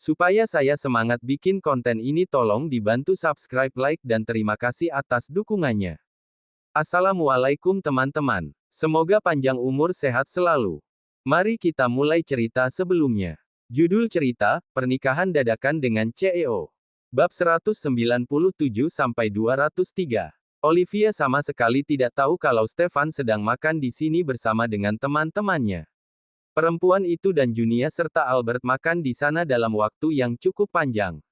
Supaya saya semangat bikin konten ini, tolong dibantu subscribe, like, dan terima kasih atas dukungannya. Assalamualaikum teman-teman. Semoga panjang umur sehat selalu. Mari kita mulai cerita sebelumnya. Judul cerita, Pernikahan Dadakan dengan CEO. Bab 197-203. Olivia sama sekali tidak tahu kalau Stefan sedang makan di sini bersama dengan teman-temannya. Perempuan itu dan Junia serta Albert makan di sana dalam waktu yang cukup panjang.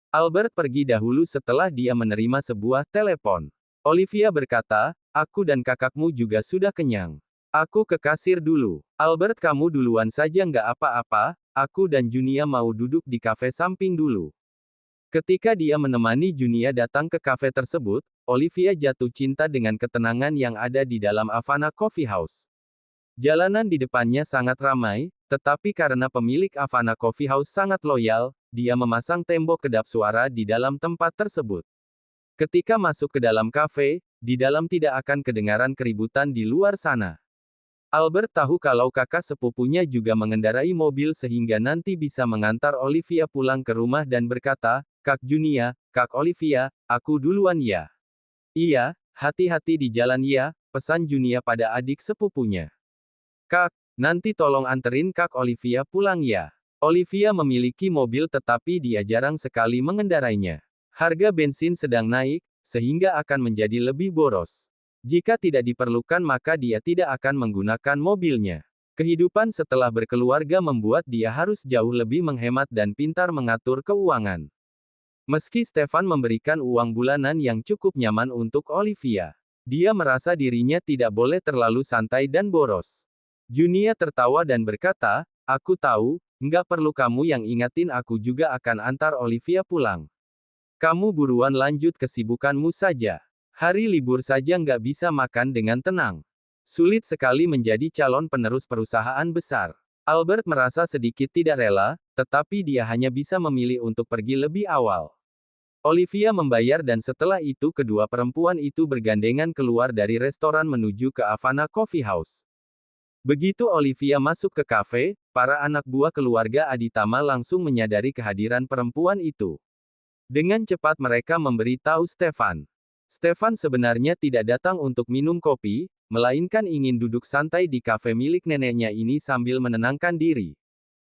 Albert pergi dahulu setelah dia menerima sebuah telepon. Olivia berkata, "Aku dan kakakmu juga sudah kenyang. Aku ke kasir dulu. Albert, kamu duluan saja, nggak apa-apa, aku dan Junia mau duduk di kafe samping dulu." Ketika dia menemani Junia datang ke kafe tersebut, Olivia jatuh cinta dengan ketenangan yang ada di dalam Havana Coffee House. Jalanan di depannya sangat ramai, tetapi karena pemilik Havana Coffee House sangat loyal, dia memasang tembok kedap suara di dalam tempat tersebut. Ketika masuk ke dalam kafe, di dalam tidak akan kedengaran keributan di luar sana. Albert tahu kalau kakak sepupunya juga mengendarai mobil sehingga nanti bisa mengantar Olivia pulang ke rumah dan berkata, "Kak Junia, Kak Olivia, aku duluan ya." "Iya, hati-hati di jalan ya," pesan Junia pada adik sepupunya. "Kak, nanti tolong anterin Kak Olivia pulang ya." Olivia memiliki mobil tetapi dia jarang sekali mengendarainya. Harga bensin sedang naik, sehingga akan menjadi lebih boros. Jika tidak diperlukan maka dia tidak akan menggunakan mobilnya. Kehidupan setelah berkeluarga membuat dia harus jauh lebih menghemat dan pintar mengatur keuangan. Meski Stefan memberikan uang bulanan yang cukup nyaman untuk Olivia, dia merasa dirinya tidak boleh terlalu santai dan boros. Junia tertawa dan berkata, "Aku tahu, nggak perlu kamu yang ingatin, aku juga akan antar Olivia pulang. Kamu buruan lanjut kesibukanmu saja. Hari libur saja nggak bisa makan dengan tenang." Sulit sekali menjadi calon penerus perusahaan besar. Albert merasa sedikit tidak rela, tetapi dia hanya bisa memilih untuk pergi lebih awal. Olivia membayar dan setelah itu kedua perempuan itu bergandengan keluar dari restoran menuju ke Havana Coffee House. Begitu Olivia masuk ke kafe, para anak buah keluarga Aditama langsung menyadari kehadiran perempuan itu. Dengan cepat mereka memberi tahu Stefan. Stefan sebenarnya tidak datang untuk minum kopi, melainkan ingin duduk santai di kafe milik neneknya ini sambil menenangkan diri.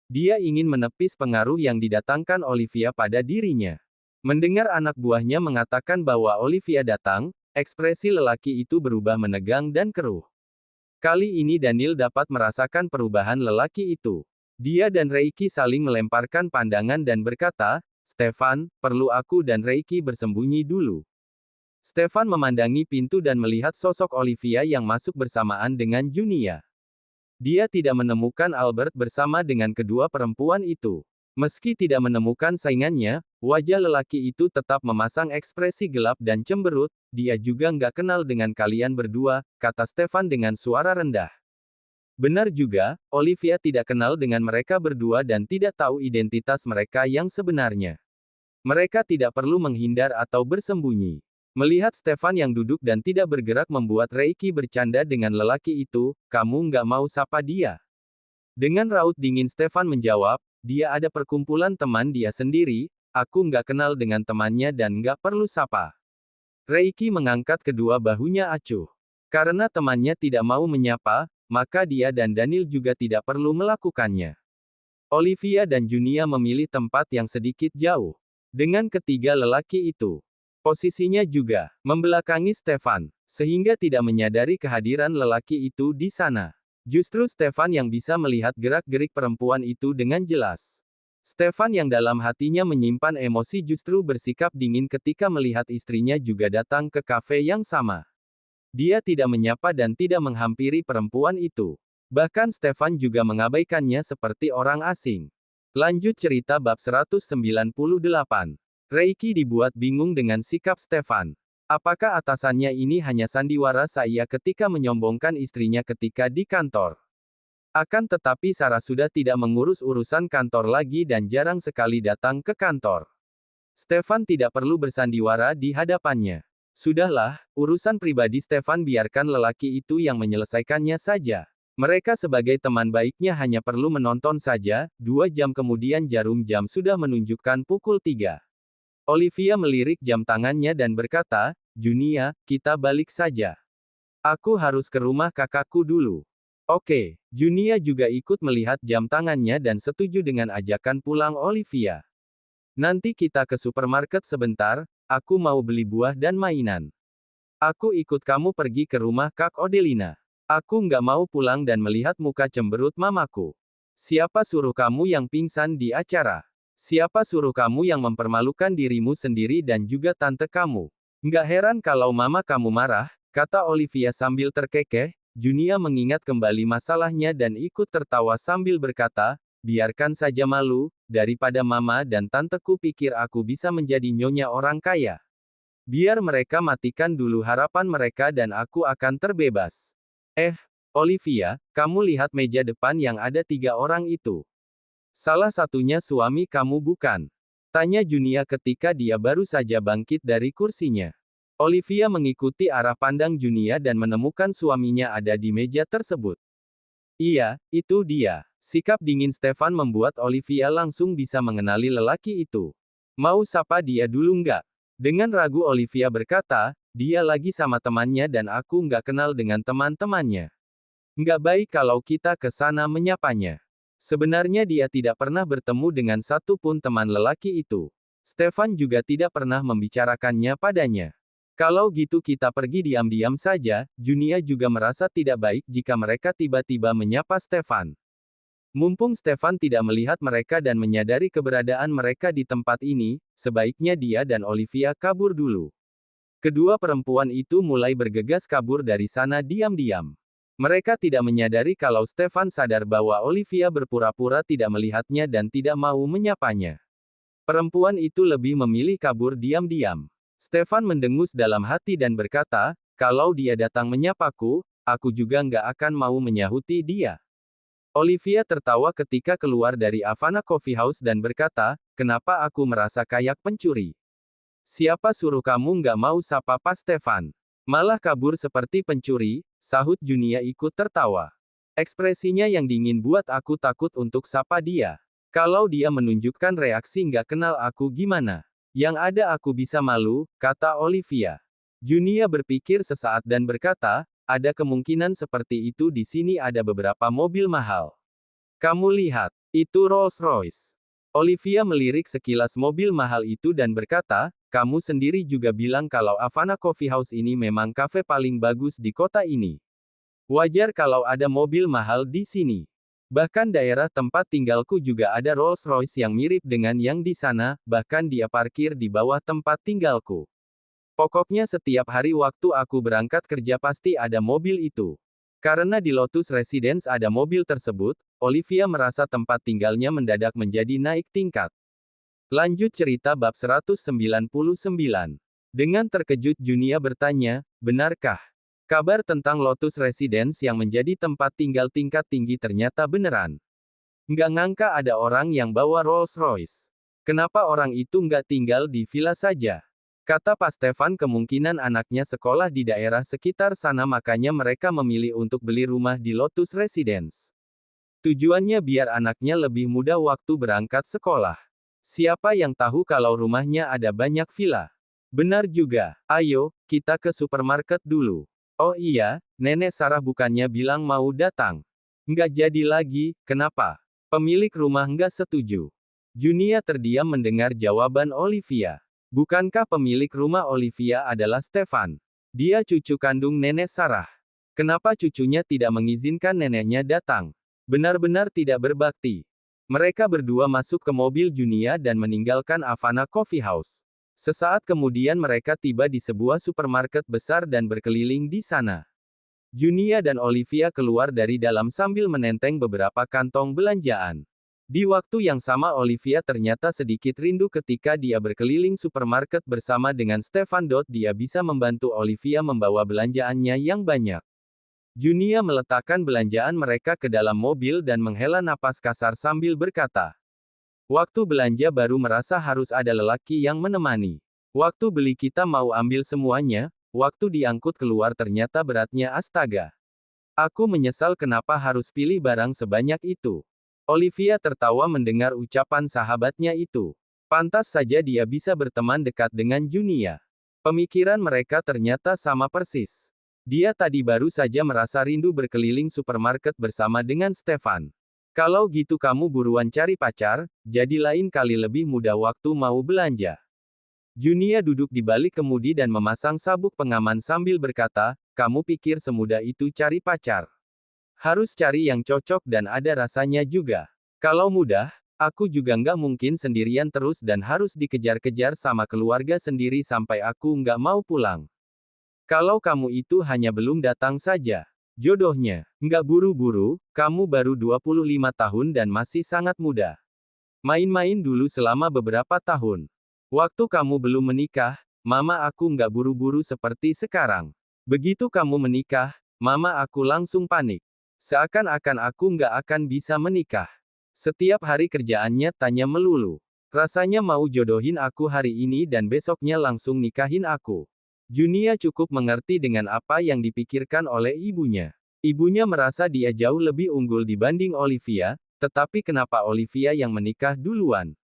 Dia ingin menepis pengaruh yang didatangkan Olivia pada dirinya. Mendengar anak buahnya mengatakan bahwa Olivia datang, ekspresi lelaki itu berubah menegang dan keruh. Kali ini Daniel dapat merasakan perubahan lelaki itu. Dia dan Reiki saling melemparkan pandangan dan berkata, "Stefan, perlu aku dan Reiki bersembunyi dulu." Stefan memandangi pintu dan melihat sosok Olivia yang masuk bersamaan dengan Junia. Dia tidak menemukan Albert bersama dengan kedua perempuan itu. Meski tidak menemukan saingannya, wajah lelaki itu tetap memasang ekspresi gelap dan cemberut. "Dia juga nggak kenal dengan kalian berdua," kata Stefan dengan suara rendah. Benar juga, Olivia tidak kenal dengan mereka berdua dan tidak tahu identitas mereka yang sebenarnya. Mereka tidak perlu menghindar atau bersembunyi. Melihat Stefan yang duduk dan tidak bergerak membuat Reiki bercanda dengan lelaki itu, "Kamu nggak mau sapa dia?" Dengan raut dingin Stefan menjawab, "Dia ada perkumpulan teman dia sendiri, aku nggak kenal dengan temannya dan nggak perlu sapa." Reiki mengangkat kedua bahunya acuh. Karena temannya tidak mau menyapa, maka dia dan Daniel juga tidak perlu melakukannya. Olivia dan Junia memilih tempat yang sedikit jauh dengan ketiga lelaki itu. Posisinya juga membelakangi Stefan, sehingga tidak menyadari kehadiran lelaki itu di sana. Justru Stefan yang bisa melihat gerak-gerik perempuan itu dengan jelas. Stefan yang dalam hatinya menyimpan emosi justru bersikap dingin ketika melihat istrinya juga datang ke kafe yang sama. Dia tidak menyapa dan tidak menghampiri perempuan itu. Bahkan Stefan juga mengabaikannya seperti orang asing. Lanjut cerita bab 198. Reiki dibuat bingung dengan sikap Stefan. Apakah atasannya ini hanya sandiwara saya ketika menyombongkan istrinya ketika di kantor? Akan tetapi Sarah sudah tidak mengurus urusan kantor lagi dan jarang sekali datang ke kantor. Stefan tidak perlu bersandiwara di hadapannya. Sudahlah, urusan pribadi Stefan biarkan lelaki itu yang menyelesaikannya saja. Mereka sebagai teman baiknya hanya perlu menonton saja. 2 jam kemudian jarum jam sudah menunjukkan pukul 3. Olivia melirik jam tangannya dan berkata, Junia, kita balik saja. Aku harus ke rumah kakakku dulu. Oke, Junia juga ikut melihat jam tangannya dan setuju dengan ajakan pulang Olivia. Nanti kita ke supermarket sebentar, aku mau beli buah dan mainan. Aku ikut kamu pergi ke rumah Kak Odelina. Aku nggak mau pulang dan melihat muka cemberut mamaku. Siapa suruh kamu yang pingsan di acara? Siapa suruh kamu yang mempermalukan dirimu sendiri dan juga tante kamu? Nggak heran kalau mama kamu marah, kata Olivia sambil terkekeh. Junia mengingat kembali masalahnya dan ikut tertawa sambil berkata, biarkan saja malu, daripada mama dan tanteku pikir aku bisa menjadi nyonya orang kaya. Biar mereka matikan dulu harapan mereka dan aku akan terbebas. Olivia, kamu lihat meja depan yang ada 3 orang itu. Salah satunya suami kamu bukan? Tanya Junia ketika dia baru saja bangkit dari kursinya. Olivia mengikuti arah pandang Junia dan menemukan suaminya ada di meja tersebut. Iya, itu dia. Sikap dingin Stefan membuat Olivia langsung bisa mengenali lelaki itu. Mau sapa dia dulu nggak? Dengan ragu Olivia berkata, dia lagi sama temannya dan aku nggak kenal dengan teman-temannya. Nggak baik kalau kita ke sana menyapanya. Sebenarnya dia tidak pernah bertemu dengan satu pun teman lelaki itu. Stefan juga tidak pernah membicarakannya padanya. Kalau gitu kita pergi diam-diam saja. Junia juga merasa tidak baik jika mereka tiba-tiba menyapa Stefan. Mumpung Stefan tidak melihat mereka dan menyadari keberadaan mereka di tempat ini, sebaiknya dia dan Olivia kabur dulu. Kedua perempuan itu mulai bergegas kabur dari sana diam-diam. Mereka tidak menyadari kalau Stefan sadar bahwa Olivia berpura-pura tidak melihatnya dan tidak mau menyapanya. Perempuan itu lebih memilih kabur diam-diam. Stefan mendengus dalam hati dan berkata, kalau dia datang menyapaku, aku juga nggak akan mau menyahuti dia. Olivia tertawa ketika keluar dari Havana Coffee House dan berkata, kenapa aku merasa kayak pencuri? Siapa suruh kamu nggak mau sapa Pak Stefan? Malah kabur seperti pencuri, sahut Junia ikut tertawa. Ekspresinya yang dingin buat aku takut untuk sapa dia. Kalau dia menunjukkan reaksi nggak kenal aku gimana? Yang ada aku bisa malu, kata Olivia. Junia berpikir sesaat dan berkata, ada kemungkinan seperti itu di sini ada beberapa mobil mahal. Kamu lihat, itu Rolls-Royce. Olivia melirik sekilas mobil mahal itu dan berkata, kamu sendiri juga bilang kalau Havana Coffee House ini memang kafe paling bagus di kota ini. Wajar kalau ada mobil mahal di sini. Bahkan daerah tempat tinggalku juga ada Rolls-Royce yang mirip dengan yang di sana, bahkan dia parkir di bawah tempat tinggalku. Pokoknya setiap hari waktu aku berangkat kerja pasti ada mobil itu. Karena di Lotus Residence ada mobil tersebut, Olivia merasa tempat tinggalnya mendadak menjadi naik tingkat. Lanjut cerita bab 199. Dengan terkejut Junia bertanya, benarkah? Kabar tentang Lotus Residence yang menjadi tempat tinggal tingkat tinggi ternyata beneran. Nggak ngangka ada orang yang bawa Rolls Royce. Kenapa orang itu nggak tinggal di villa saja? Kata Pak Stefan kemungkinan anaknya sekolah di daerah sekitar sana makanya mereka memilih untuk beli rumah di Lotus Residence. Tujuannya biar anaknya lebih mudah waktu berangkat sekolah. Siapa yang tahu kalau rumahnya ada banyak villa? Benar juga. Ayo, kita ke supermarket dulu. Oh iya, Nenek Sarah bukannya bilang mau datang. Nggak jadi lagi, kenapa? Pemilik rumah nggak setuju. Junia terdiam mendengar jawaban Olivia. Bukankah pemilik rumah Olivia adalah Stefan? Dia cucu kandung Nenek Sarah. Kenapa cucunya tidak mengizinkan neneknya datang? Benar-benar tidak berbakti. Mereka berdua masuk ke mobil Junia dan meninggalkan Havana Coffee House. Sesaat kemudian mereka tiba di sebuah supermarket besar dan berkeliling di sana. Junia dan Olivia keluar dari dalam sambil menenteng beberapa kantong belanjaan. Di waktu yang sama Olivia ternyata sedikit rindu ketika dia berkeliling supermarket bersama dengan Stefan. Dia bisa membantu Olivia membawa belanjaannya yang banyak. Junia meletakkan belanjaan mereka ke dalam mobil dan menghela napas kasar sambil berkata, waktu belanja baru merasa harus ada lelaki yang menemani. Waktu beli kita mau ambil semuanya, waktu diangkut keluar ternyata beratnya astaga. Aku menyesal kenapa harus pilih barang sebanyak itu. Olivia tertawa mendengar ucapan sahabatnya itu. Pantas saja dia bisa berteman dekat dengan Junia. Pemikiran mereka ternyata sama persis. Dia tadi baru saja merasa rindu berkeliling supermarket bersama dengan Stefan. Kalau gitu kamu buruan cari pacar, jadi lain kali lebih mudah waktu mau belanja. Junia duduk di balik kemudi dan memasang sabuk pengaman sambil berkata, kamu pikir semudah itu cari pacar? Harus cari yang cocok dan ada rasanya juga. Kalau mudah, aku juga nggak mungkin sendirian terus dan harus dikejar-kejar sama keluarga sendiri sampai aku nggak mau pulang. Kalau kamu itu hanya belum datang saja. Jodohnya, nggak buru-buru, kamu baru 25 tahun dan masih sangat muda. Main-main dulu selama beberapa tahun. Waktu kamu belum menikah, mama aku nggak buru-buru seperti sekarang. Begitu kamu menikah, mama aku langsung panik. Seakan-akan aku nggak akan bisa menikah. Setiap hari kerjaannya tanya melulu. Rasanya mau jodohin aku hari ini dan besoknya langsung nikahin aku. Junia cukup mengerti dengan apa yang dipikirkan oleh ibunya. Ibunya merasa dia jauh lebih unggul dibanding Olivia, tetapi kenapa Olivia yang menikah duluan?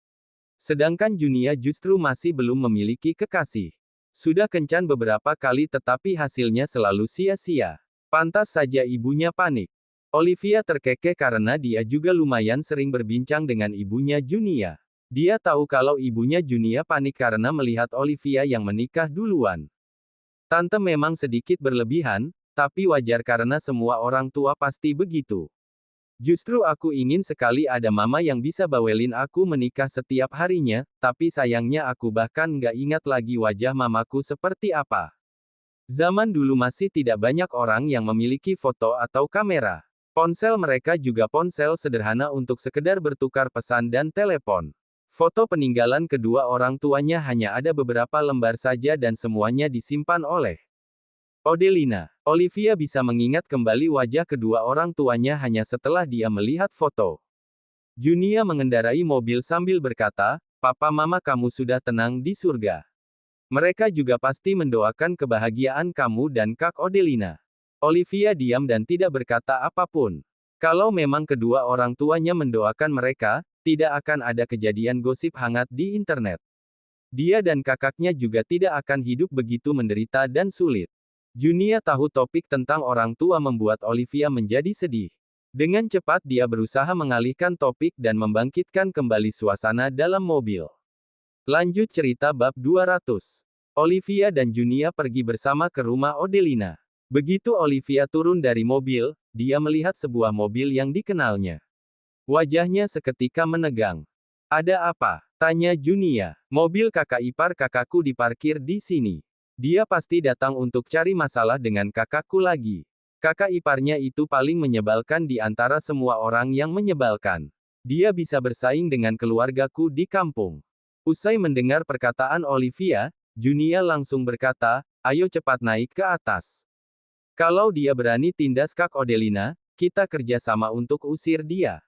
Sedangkan Junia justru masih belum memiliki kekasih. Sudah kencan beberapa kali tetapi hasilnya selalu sia-sia. Pantas saja ibunya panik. Olivia terkekeh karena dia juga lumayan sering berbincang dengan ibunya Junia. Dia tahu kalau ibunya Junia panik karena melihat Olivia yang menikah duluan. Tante memang sedikit berlebihan, tapi wajar karena semua orang tua pasti begitu. Justru aku ingin sekali ada mama yang bisa bawelin aku menikah setiap harinya, tapi sayangnya aku bahkan nggak ingat lagi wajah mamaku seperti apa. Zaman dulu masih tidak banyak orang yang memiliki foto atau kamera. Ponsel mereka juga ponsel sederhana untuk sekedar bertukar pesan dan telepon. Foto peninggalan kedua orang tuanya hanya ada beberapa lembar saja dan semuanya disimpan oleh Odelina. Olivia bisa mengingat kembali wajah kedua orang tuanya hanya setelah dia melihat foto. Junia mengendarai mobil sambil berkata, Papa Mama kamu sudah tenang di surga. Mereka juga pasti mendoakan kebahagiaan kamu dan Kak Odelina. Olivia diam dan tidak berkata apapun. Kalau memang kedua orang tuanya mendoakan mereka, tidak akan ada kejadian gosip hangat di internet. Dia dan kakaknya juga tidak akan hidup begitu menderita dan sulit. Junia tahu topik tentang orang tua membuat Olivia menjadi sedih. Dengan cepat dia berusaha mengalihkan topik dan membangkitkan kembali suasana dalam mobil. Lanjut cerita bab 200. Olivia dan Junia pergi bersama ke rumah Odelina. Begitu Olivia turun dari mobil, dia melihat sebuah mobil yang dikenalnya. Wajahnya seketika menegang. Ada apa? Tanya Junia. Mobil kakak ipar kakakku diparkir di sini. Dia pasti datang untuk cari masalah dengan kakakku lagi. Kakak iparnya itu paling menyebalkan di antara semua orang yang menyebalkan. Dia bisa bersaing dengan keluargaku di kampung. Usai mendengar perkataan Olivia, Junia langsung berkata, ayo cepat naik ke atas. Kalau dia berani tindas Kak Odelina, kita kerja sama untuk usir dia.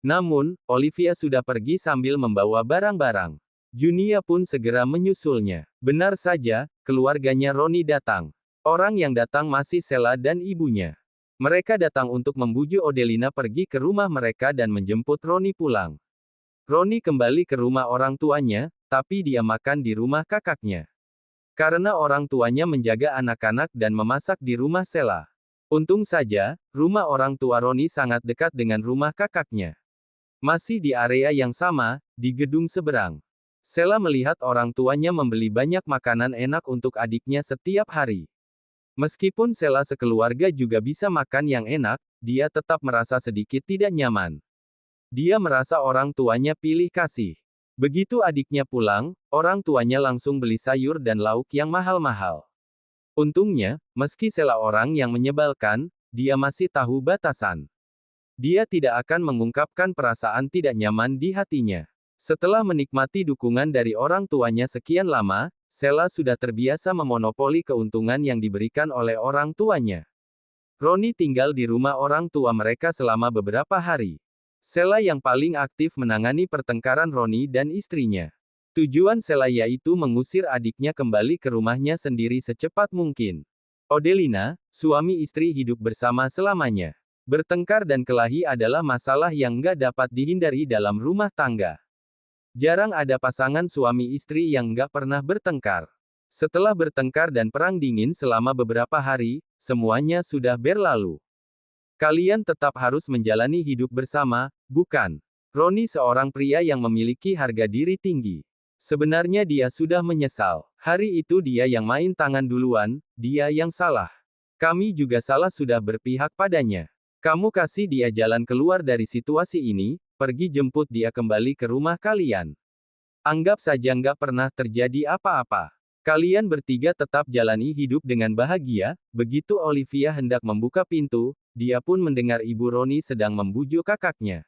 Namun, Olivia sudah pergi sambil membawa barang-barang. Junia pun segera menyusulnya. Benar saja, keluarganya Roni datang. Orang yang datang masih Sela dan ibunya. Mereka datang untuk membujuk Odelina pergi ke rumah mereka dan menjemput Roni pulang. Roni kembali ke rumah orang tuanya, tapi dia makan di rumah kakaknya. Karena orang tuanya menjaga anak-anak dan memasak di rumah Sela. Untung saja, rumah orang tua Roni sangat dekat dengan rumah kakaknya. Masih di area yang sama, di gedung seberang. Sela melihat orang tuanya membeli banyak makanan enak untuk adiknya setiap hari. Meskipun Sela sekeluarga juga bisa makan yang enak, dia tetap merasa sedikit tidak nyaman. Dia merasa orang tuanya pilih kasih. Begitu adiknya pulang, orang tuanya langsung beli sayur dan lauk yang mahal-mahal. Untungnya, meski Sela orang yang menyebalkan, dia masih tahu batasan. Dia tidak akan mengungkapkan perasaan tidak nyaman di hatinya. Setelah menikmati dukungan dari orang tuanya sekian lama, Sela sudah terbiasa memonopoli keuntungan yang diberikan oleh orang tuanya. Roni tinggal di rumah orang tua mereka selama beberapa hari. Sela yang paling aktif menangani pertengkaran Roni dan istrinya. Tujuan Sela yaitu mengusir adiknya kembali ke rumahnya sendiri secepat mungkin. Odelina, suami istri hidup bersama selamanya. Bertengkar dan kelahi adalah masalah yang nggak dapat dihindari dalam rumah tangga. Jarang ada pasangan suami istri yang nggak pernah bertengkar. Setelah bertengkar dan perang dingin selama beberapa hari, semuanya sudah berlalu. Kalian tetap harus menjalani hidup bersama, bukan? Roni seorang pria yang memiliki harga diri tinggi. Sebenarnya dia sudah menyesal. Hari itu dia yang main tangan duluan, dia yang salah. Kami juga salah sudah berpihak padanya. Kamu kasih dia jalan keluar dari situasi ini, pergi jemput dia kembali ke rumah kalian. Anggap saja nggak pernah terjadi apa-apa. Kalian bertiga tetap jalani hidup dengan bahagia. Begitu Olivia hendak membuka pintu, dia pun mendengar ibu Roni sedang membujuk kakaknya.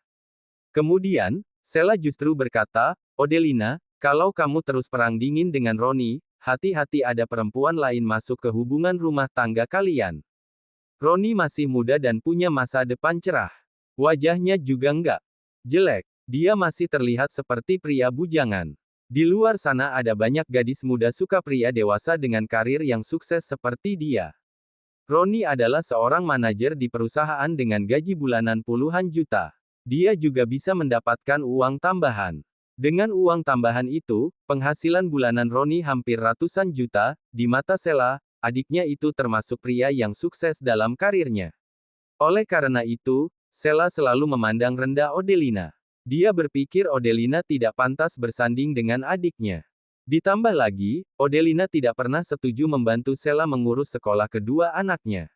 Kemudian, Sheila justru berkata, Odelina, kalau kamu terus perang dingin dengan Roni, hati-hati ada perempuan lain masuk ke hubungan rumah tangga kalian. Roni masih muda dan punya masa depan cerah. Wajahnya juga nggak jelek. Dia masih terlihat seperti pria bujangan. Di luar sana ada banyak gadis muda suka pria dewasa dengan karir yang sukses seperti dia. Roni adalah seorang manajer di perusahaan dengan gaji bulanan puluhan juta. Dia juga bisa mendapatkan uang tambahan. Dengan uang tambahan itu, penghasilan bulanan Roni hampir ratusan juta. Di mata Sheila, adiknya itu termasuk pria yang sukses dalam karirnya. Oleh karena itu, Sheila selalu memandang rendah Odelina. Dia berpikir Odelina tidak pantas bersanding dengan adiknya. Ditambah lagi, Odelina tidak pernah setuju membantu Sheila mengurus sekolah kedua anaknya.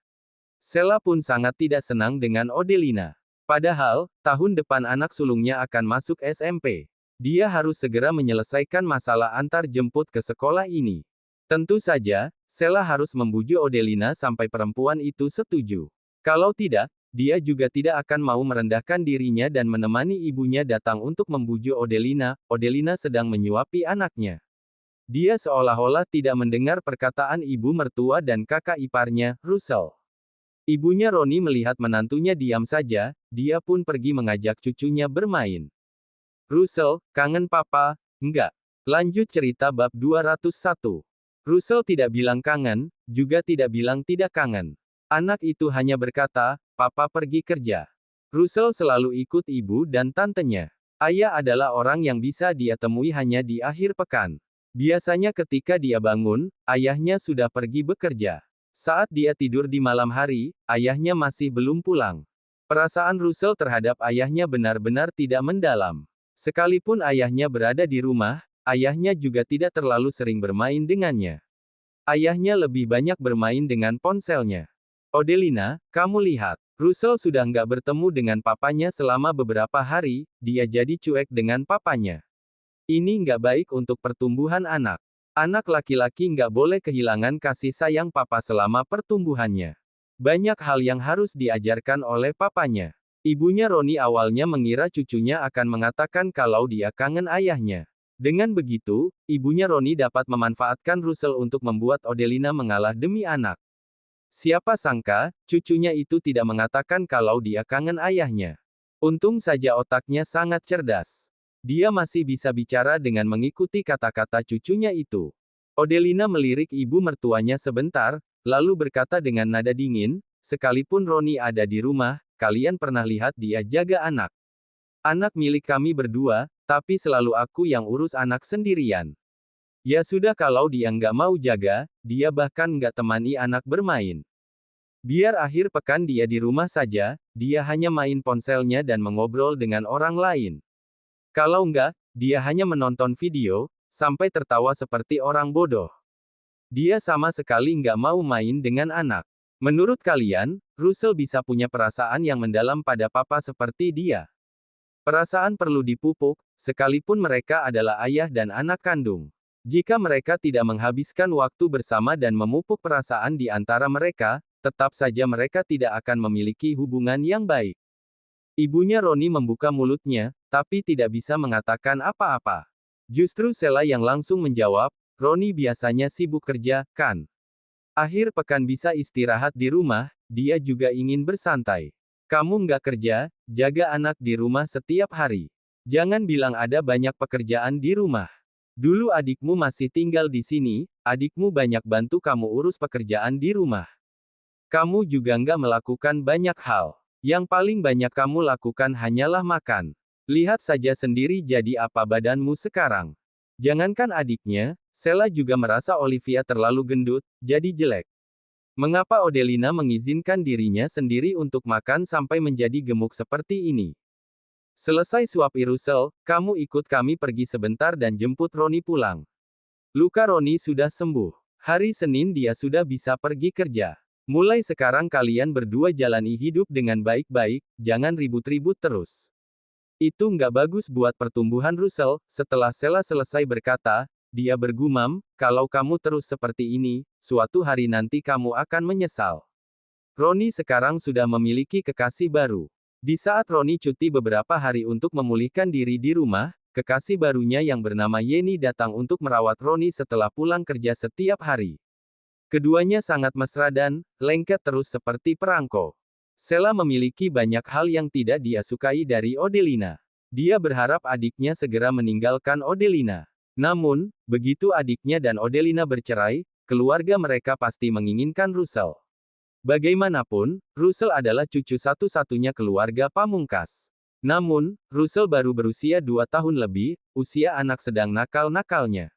Sheila pun sangat tidak senang dengan Odelina. Padahal, tahun depan anak sulungnya akan masuk SMP. Dia harus segera menyelesaikan masalah antar jemput ke sekolah ini. Tentu saja, Sheila harus membujuk Odelina sampai perempuan itu setuju. Kalau tidak, dia juga tidak akan mau merendahkan dirinya dan menemani ibunya datang untuk membujuk Odelina. Odelina sedang menyuapi anaknya. Dia seolah-olah tidak mendengar perkataan ibu mertua dan kakak iparnya, Russell. Ibunya Roni melihat menantunya diam saja, dia pun pergi mengajak cucunya bermain. Russell, kangen papa? Enggak. Lanjut cerita bab 201. Russell tidak bilang kangen, juga tidak bilang tidak kangen. Anak itu hanya berkata, papa pergi kerja. Russell selalu ikut ibu dan tantenya. Ayah adalah orang yang bisa dia temui hanya di akhir pekan. Biasanya ketika dia bangun, ayahnya sudah pergi bekerja. Saat dia tidur di malam hari, ayahnya masih belum pulang. Perasaan Russell terhadap ayahnya benar-benar tidak mendalam. Sekalipun ayahnya berada di rumah, ayahnya juga tidak terlalu sering bermain dengannya. Ayahnya lebih banyak bermain dengan ponselnya. Odelina, kamu lihat, Russell sudah nggak bertemu dengan papanya selama beberapa hari, dia jadi cuek dengan papanya. Ini nggak baik untuk pertumbuhan anak. Anak laki-laki nggak boleh kehilangan kasih sayang papa selama pertumbuhannya. Banyak hal yang harus diajarkan oleh papanya. Ibunya Roni awalnya mengira cucunya akan mengatakan kalau dia kangen ayahnya. Dengan begitu, ibunya Roni dapat memanfaatkan Russell untuk membuat Odelina mengalah demi anak. Siapa sangka, cucunya itu tidak mengatakan kalau dia kangen ayahnya. Untung saja otaknya sangat cerdas. Dia masih bisa bicara dengan mengikuti kata-kata cucunya itu. Odelina melirik ibu mertuanya sebentar, lalu berkata dengan nada dingin, sekalipun Roni ada di rumah, kalian pernah lihat dia jaga anak? Anak milik kami berdua, tapi selalu aku yang urus anak sendirian. Ya sudah kalau dia nggak mau jaga, dia bahkan nggak temani anak bermain. Biar akhir pekan dia di rumah saja, dia hanya main ponselnya dan mengobrol dengan orang lain. Kalau nggak, dia hanya menonton video, sampai tertawa seperti orang bodoh. Dia sama sekali nggak mau main dengan anak. Menurut kalian, Russell bisa punya perasaan yang mendalam pada papa seperti dia? Perasaan perlu dipupuk, sekalipun mereka adalah ayah dan anak kandung. Jika mereka tidak menghabiskan waktu bersama dan memupuk perasaan di antara mereka, tetap saja mereka tidak akan memiliki hubungan yang baik. Ibunya Roni membuka mulutnya, tapi tidak bisa mengatakan apa-apa. Justru Sheila yang langsung menjawab, Roni biasanya sibuk kerja, kan? Akhir pekan bisa istirahat di rumah, dia juga ingin bersantai. Kamu nggak kerja, jaga anak di rumah setiap hari. Jangan bilang ada banyak pekerjaan di rumah. Dulu adikmu masih tinggal di sini, adikmu banyak bantu kamu urus pekerjaan di rumah. Kamu juga nggak melakukan banyak hal. Yang paling banyak kamu lakukan hanyalah makan. Lihat saja sendiri jadi apa badanmu sekarang. Jangankan adiknya, Sheila juga merasa Olivia terlalu gendut, jadi jelek. Mengapa Odelina mengizinkan dirinya sendiri untuk makan sampai menjadi gemuk seperti ini? Selesai suapi Russell, kamu ikut kami pergi sebentar dan jemput Roni pulang. Luka Roni sudah sembuh. Hari Senin dia sudah bisa pergi kerja. Mulai sekarang kalian berdua jalani hidup dengan baik-baik, jangan ribut-ribut terus. Itu nggak bagus buat pertumbuhan Russell. Setelah Sheila selesai berkata, dia bergumam, kalau kamu terus seperti ini, suatu hari nanti kamu akan menyesal. Roni sekarang sudah memiliki kekasih baru. Di saat Roni cuti beberapa hari untuk memulihkan diri di rumah, kekasih barunya yang bernama Yeni datang untuk merawat Roni setelah pulang kerja setiap hari. Keduanya sangat mesra dan lengket terus seperti perangko. Sheila memiliki banyak hal yang tidak dia sukai dari Odelina. Dia berharap adiknya segera meninggalkan Odelina. Namun, begitu adiknya dan Odelina bercerai, keluarga mereka pasti menginginkan Russell. Bagaimanapun, Russell adalah cucu satu-satunya keluarga pamungkas. Namun, Russell baru berusia 2 tahun lebih, usia anak sedang nakal-nakalnya.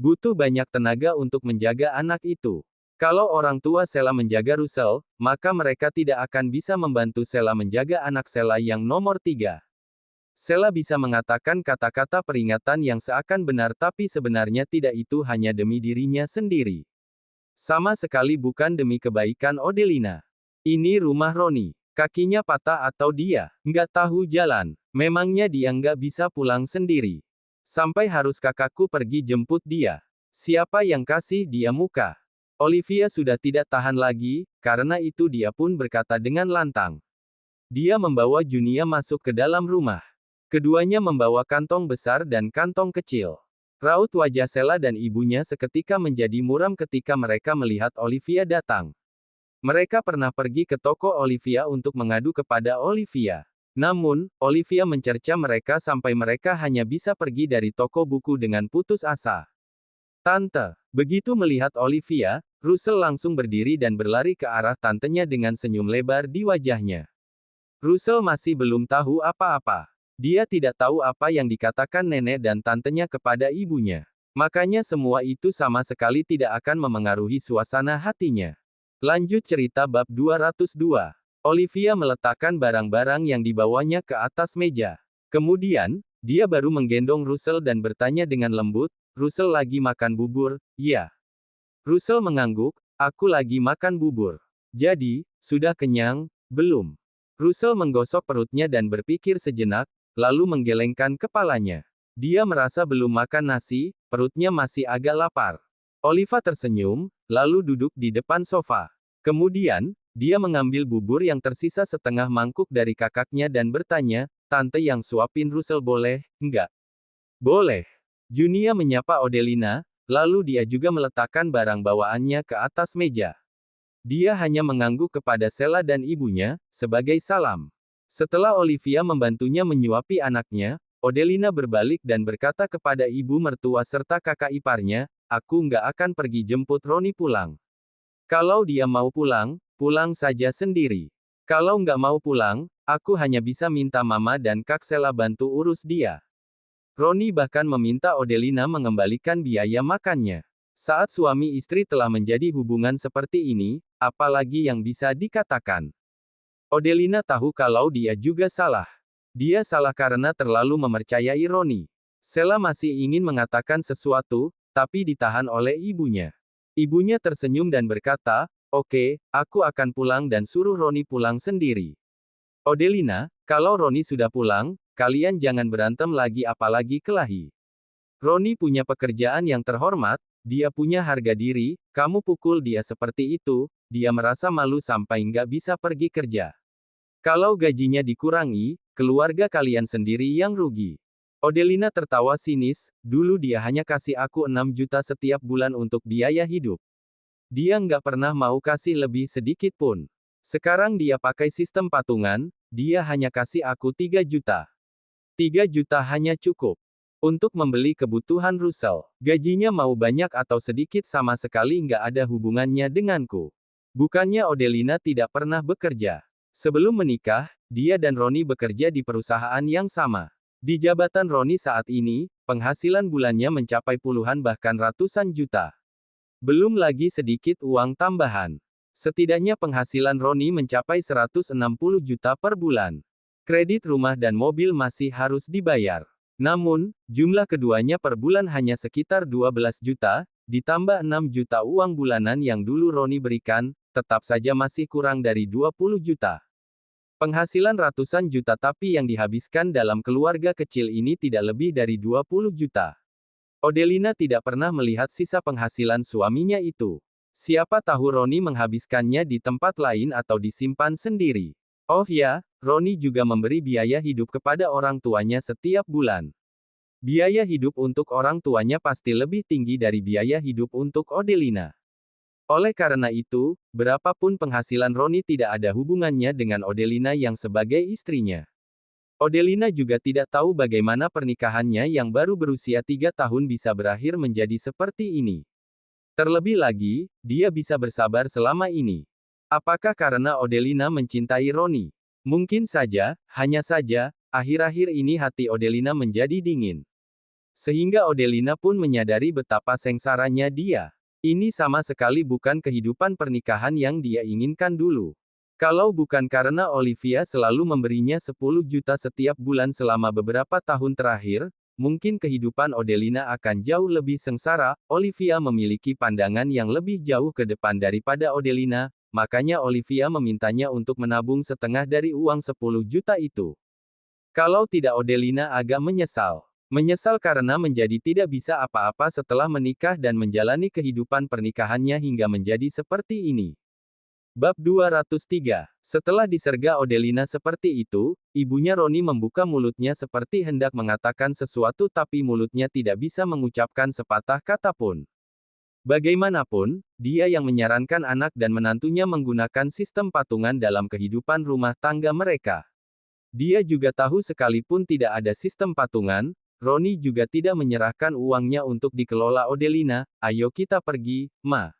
Butuh banyak tenaga untuk menjaga anak itu. Kalau orang tua Sheila menjaga Russell, maka mereka tidak akan bisa membantu Sheila menjaga anak Sheila yang nomor 3. Sheila bisa mengatakan kata-kata peringatan yang seakan benar tapi sebenarnya tidak, itu hanya demi dirinya sendiri. Sama sekali bukan demi kebaikan Odelina. Ini rumah Roni. Kakinya patah atau dia nggak tahu jalan. Memangnya dia nggak bisa pulang sendiri. Sampai harus kakakku pergi jemput dia. Siapa yang kasih dia muka? Olivia sudah tidak tahan lagi, karena itu dia pun berkata dengan lantang. Dia membawa Junia masuk ke dalam rumah. Keduanya membawa kantong besar dan kantong kecil. Raut wajah Sheila dan ibunya seketika menjadi muram ketika mereka melihat Olivia datang. Mereka pernah pergi ke toko Olivia untuk mengadu kepada Olivia. Namun, Olivia mencerca mereka sampai mereka hanya bisa pergi dari toko buku dengan putus asa. Tante. Begitu melihat Olivia, Russell langsung berdiri dan berlari ke arah tantenya dengan senyum lebar di wajahnya. Russell masih belum tahu apa-apa. Dia tidak tahu apa yang dikatakan nenek dan tantenya kepada ibunya. Makanya semua itu sama sekali tidak akan memengaruhi suasana hatinya. Lanjut cerita bab 202. Olivia meletakkan barang-barang yang dibawanya ke atas meja. Kemudian, dia baru menggendong Russell dan bertanya dengan lembut, "Russell lagi makan bubur, ya?" Russell mengangguk, "Aku lagi makan bubur. Jadi, sudah kenyang, belum?" Russell menggosok perutnya dan berpikir sejenak, lalu menggelengkan kepalanya. Dia merasa belum makan nasi, perutnya masih agak lapar. Olivia tersenyum, lalu duduk di depan sofa. Kemudian, dia mengambil bubur yang tersisa setengah mangkuk dari kakaknya dan bertanya, "Tante yang suapin Russell boleh, enggak?" "Boleh." Junia menyapa Odelina, lalu dia juga meletakkan barang bawaannya ke atas meja. Dia hanya mengangguk kepada Sheila dan ibunya, sebagai salam. Setelah Olivia membantunya menyuapi anaknya, Odelina berbalik dan berkata kepada ibu mertua serta kakak iparnya, "Aku nggak akan pergi jemput Roni pulang. Kalau dia mau pulang, pulang saja sendiri. Kalau nggak mau pulang, aku hanya bisa minta mama dan kak Sheila bantu urus dia." Roni bahkan meminta Odelina mengembalikan biaya makannya. Saat suami istri telah menjadi hubungan seperti ini, apalagi yang bisa dikatakan? Odelina tahu kalau dia juga salah. Dia salah karena terlalu mempercayai Roni. Sheila masih ingin mengatakan sesuatu, tapi ditahan oleh ibunya. Ibunya tersenyum dan berkata, "Oke, aku akan pulang dan suruh Roni pulang sendiri." "Odelina, kalau Roni sudah pulang, kalian jangan berantem lagi apalagi kelahi. Roni punya pekerjaan yang terhormat, dia punya harga diri, kamu pukul dia seperti itu, dia merasa malu sampai nggak bisa pergi kerja. Kalau gajinya dikurangi, keluarga kalian sendiri yang rugi." Odelina tertawa sinis, "Dulu dia hanya kasih aku 6 juta setiap bulan untuk biaya hidup. Dia nggak pernah mau kasih lebih sedikit pun. Sekarang dia pakai sistem patungan, dia hanya kasih aku 3 juta. 3 juta hanya cukup." Untuk membeli kebutuhan Russell. Gajinya mau banyak atau sedikit sama sekali nggak ada hubungannya denganku. Bukannya Odelina tidak pernah bekerja. Sebelum menikah, dia dan Roni bekerja di perusahaan yang sama. Di jabatan Roni saat ini, penghasilan bulannya mencapai puluhan bahkan ratusan juta. Belum lagi sedikit uang tambahan. Setidaknya penghasilan Roni mencapai 160 juta per bulan. Kredit rumah dan mobil masih harus dibayar. Namun, jumlah keduanya per bulan hanya sekitar 12 juta, ditambah 6 juta uang bulanan yang dulu Roni berikan, tetap saja masih kurang dari 20 juta. Penghasilan ratusan juta tapi yang dihabiskan dalam keluarga kecil ini tidak lebih dari 20 juta. Odelina tidak pernah melihat sisa penghasilan suaminya itu. Siapa tahu Roni menghabiskannya di tempat lain atau disimpan sendiri. Oh ya, Roni juga memberi biaya hidup kepada orang tuanya setiap bulan. Biaya hidup untuk orang tuanya pasti lebih tinggi dari biaya hidup untuk Odelina. Oleh karena itu, berapapun penghasilan Roni tidak ada hubungannya dengan Odelina yang sebagai istrinya. Odelina juga tidak tahu bagaimana pernikahannya yang baru berusia 3 tahun bisa berakhir menjadi seperti ini. Terlebih lagi, dia bisa bersabar selama ini. Apakah karena Odelina mencintai Roni? Mungkin saja, hanya saja, akhir-akhir ini hati Odelina menjadi dingin. Sehingga Odelina pun menyadari betapa sengsaranya dia. Ini sama sekali bukan kehidupan pernikahan yang dia inginkan dulu. Kalau bukan karena Olivia selalu memberinya 10 juta setiap bulan selama beberapa tahun terakhir, mungkin kehidupan Odelina akan jauh lebih sengsara. Olivia memiliki pandangan yang lebih jauh ke depan daripada Odelina, makanya Olivia memintanya untuk menabung setengah dari uang 10 juta itu. Kalau tidak Odelina agak menyesal. Menyesal karena menjadi tidak bisa apa-apa setelah menikah dan menjalani kehidupan pernikahannya hingga menjadi seperti ini. Bab 203. Setelah disergap Odelina seperti itu, ibunya Roni membuka mulutnya seperti hendak mengatakan sesuatu tapi mulutnya tidak bisa mengucapkan sepatah kata pun. Bagaimanapun, dia yang menyarankan anak dan menantunya menggunakan sistem patungan dalam kehidupan rumah tangga mereka. Dia juga tahu sekalipun tidak ada sistem patungan, Roni juga tidak menyerahkan uangnya untuk dikelola Odelina. Ayo kita pergi, Ma.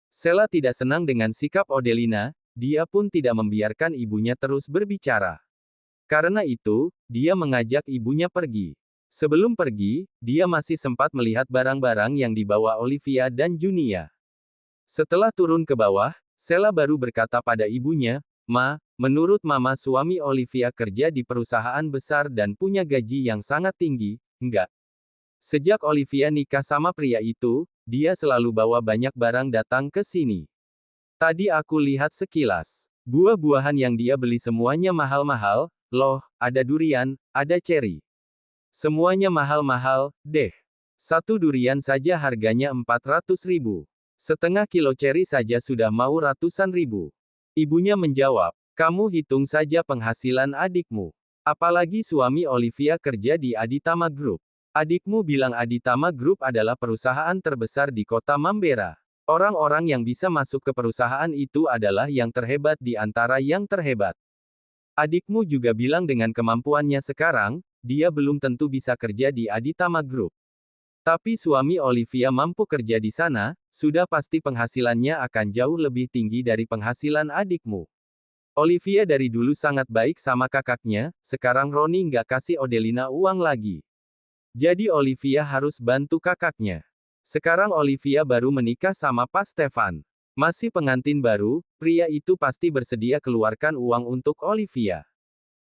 Sela tidak senang dengan sikap Odelina, dia pun tidak membiarkan ibunya terus berbicara. Karena itu, dia mengajak ibunya pergi. Sebelum pergi, dia masih sempat melihat barang-barang yang dibawa Olivia dan Junia. Setelah turun ke bawah, Sela baru berkata pada ibunya, Ma, menurut Mama suami Olivia kerja di perusahaan besar dan punya gaji yang sangat tinggi, enggak? Sejak Olivia nikah sama pria itu, dia selalu bawa banyak barang datang ke sini. Tadi aku lihat sekilas. Buah-buahan yang dia beli semuanya mahal-mahal, loh, ada durian, ada ceri. Semuanya mahal-mahal, deh. Satu durian saja harganya 400 ribu. Setengah kilo ceri saja sudah mau ratusan ribu. Ibunya menjawab, kamu hitung saja penghasilan adikmu. Apalagi suami Olivia kerja di Aditama Group. Adikmu bilang Aditama Group adalah perusahaan terbesar di kota Mambera. Orang-orang yang bisa masuk ke perusahaan itu adalah yang terhebat di antara yang terhebat. Adikmu juga bilang dengan kemampuannya sekarang, dia belum tentu bisa kerja di Aditama Group. Tapi suami Olivia mampu kerja di sana, sudah pasti penghasilannya akan jauh lebih tinggi dari penghasilan adikmu. Olivia dari dulu sangat baik sama kakaknya, sekarang Roni nggak kasih Odelina uang lagi. Jadi Olivia harus bantu kakaknya. Sekarang Olivia baru menikah sama Pak Stefan. Masih pengantin baru, pria itu pasti bersedia keluarkan uang untuk Olivia.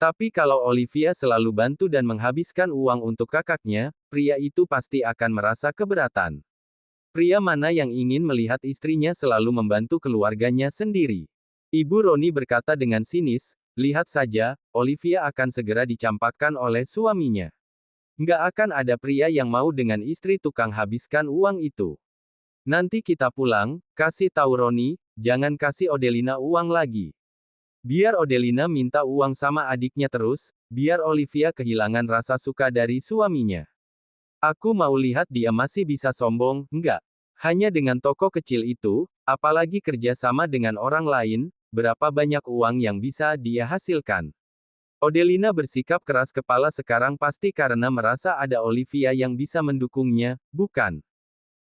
Tapi kalau Olivia selalu bantu dan menghabiskan uang untuk kakaknya, pria itu pasti akan merasa keberatan. Pria mana yang ingin melihat istrinya selalu membantu keluarganya sendiri? Ibu Roni berkata dengan sinis, lihat saja, Olivia akan segera dicampakkan oleh suaminya. Nggak akan ada pria yang mau dengan istri tukang habiskan uang itu. Nanti kita pulang, kasih tahu Roni, jangan kasih Odelina uang lagi. Biar Odelina minta uang sama adiknya terus, biar Olivia kehilangan rasa suka dari suaminya. Aku mau lihat dia masih bisa sombong, enggak. Hanya dengan toko kecil itu, apalagi kerja sama dengan orang lain, berapa banyak uang yang bisa dia hasilkan. Odelina bersikap keras kepala sekarang pasti karena merasa ada Olivia yang bisa mendukungnya, bukan?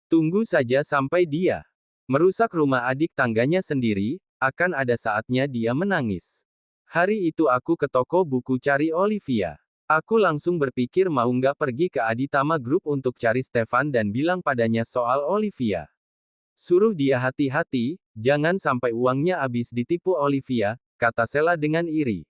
Tunggu saja sampai dia merusak rumah adik tangganya sendiri, akan ada saatnya dia menangis. Hari itu aku ke toko buku cari Olivia. Aku langsung berpikir mau nggak pergi ke Aditama Group untuk cari Stefan dan bilang padanya soal Olivia. Suruh dia hati-hati, jangan sampai uangnya habis ditipu Olivia, kata Sheila dengan iri.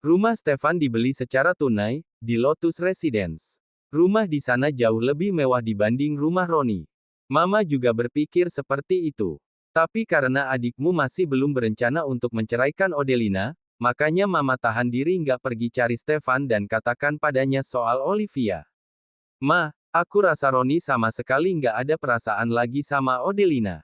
Rumah Stefan dibeli secara tunai, di Lotus Residence. Rumah di sana jauh lebih mewah dibanding rumah Roni. Mama juga berpikir seperti itu. Tapi karena adikmu masih belum berencana untuk menceraikan Odelina, makanya Mama tahan diri nggak pergi cari Stefan dan katakan padanya soal Olivia. Ma, aku rasa Roni sama sekali nggak ada perasaan lagi sama Odelina.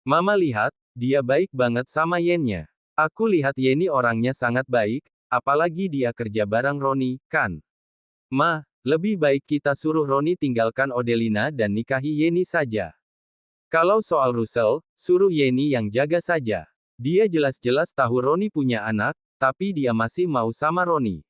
Mama lihat, dia baik banget sama Yennya. Aku lihat Yeni orangnya sangat baik, apalagi dia kerja bareng Roni, kan? Ma, lebih baik kita suruh Roni tinggalkan Odelina dan nikahi Yeni saja. Kalau soal Russell, suruh Yeni yang jaga saja. Dia jelas-jelas tahu Roni punya anak, tapi dia masih mau sama Roni.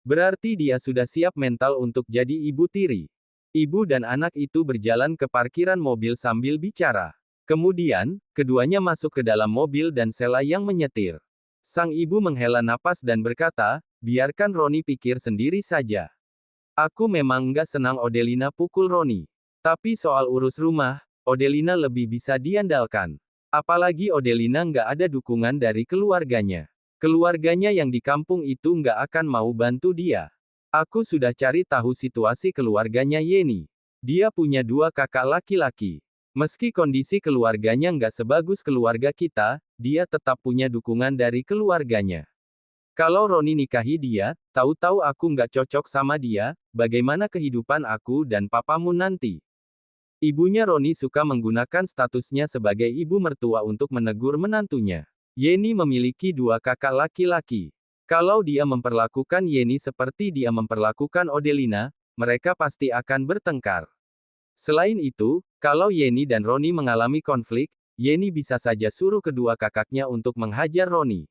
Berarti dia sudah siap mental untuk jadi ibu tiri. Ibu dan anak itu berjalan ke parkiran mobil sambil bicara. Kemudian, keduanya masuk ke dalam mobil dan Sheila yang menyetir. Sang ibu menghela napas dan berkata, biarkan Roni pikir sendiri saja. Aku memang nggak senang Odelina pukul Roni. Tapi soal urus rumah, Odelina lebih bisa diandalkan. Apalagi Odelina nggak ada dukungan dari keluarganya. Keluarganya yang di kampung itu nggak akan mau bantu dia. Aku sudah cari tahu situasi keluarganya Yeni. Dia punya 2 kakak laki-laki. Meski kondisi keluarganya nggak sebagus keluarga kita, dia tetap punya dukungan dari keluarganya. Kalau Roni nikahi dia, tahu-tahu aku nggak cocok sama dia, bagaimana kehidupan aku dan papamu nanti? Ibunya Roni suka menggunakan statusnya sebagai ibu mertua untuk menegur menantunya. Yeni memiliki 2 kakak laki-laki. Kalau dia memperlakukan Yeni seperti dia memperlakukan Odelina, mereka pasti akan bertengkar. Selain itu, kalau Yeni dan Roni mengalami konflik, Yeni bisa saja suruh kedua kakaknya untuk menghajar Roni.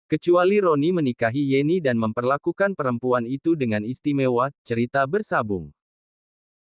Kecuali Roni menikahi Yeni dan memperlakukan perempuan itu dengan istimewa, cerita bersambung.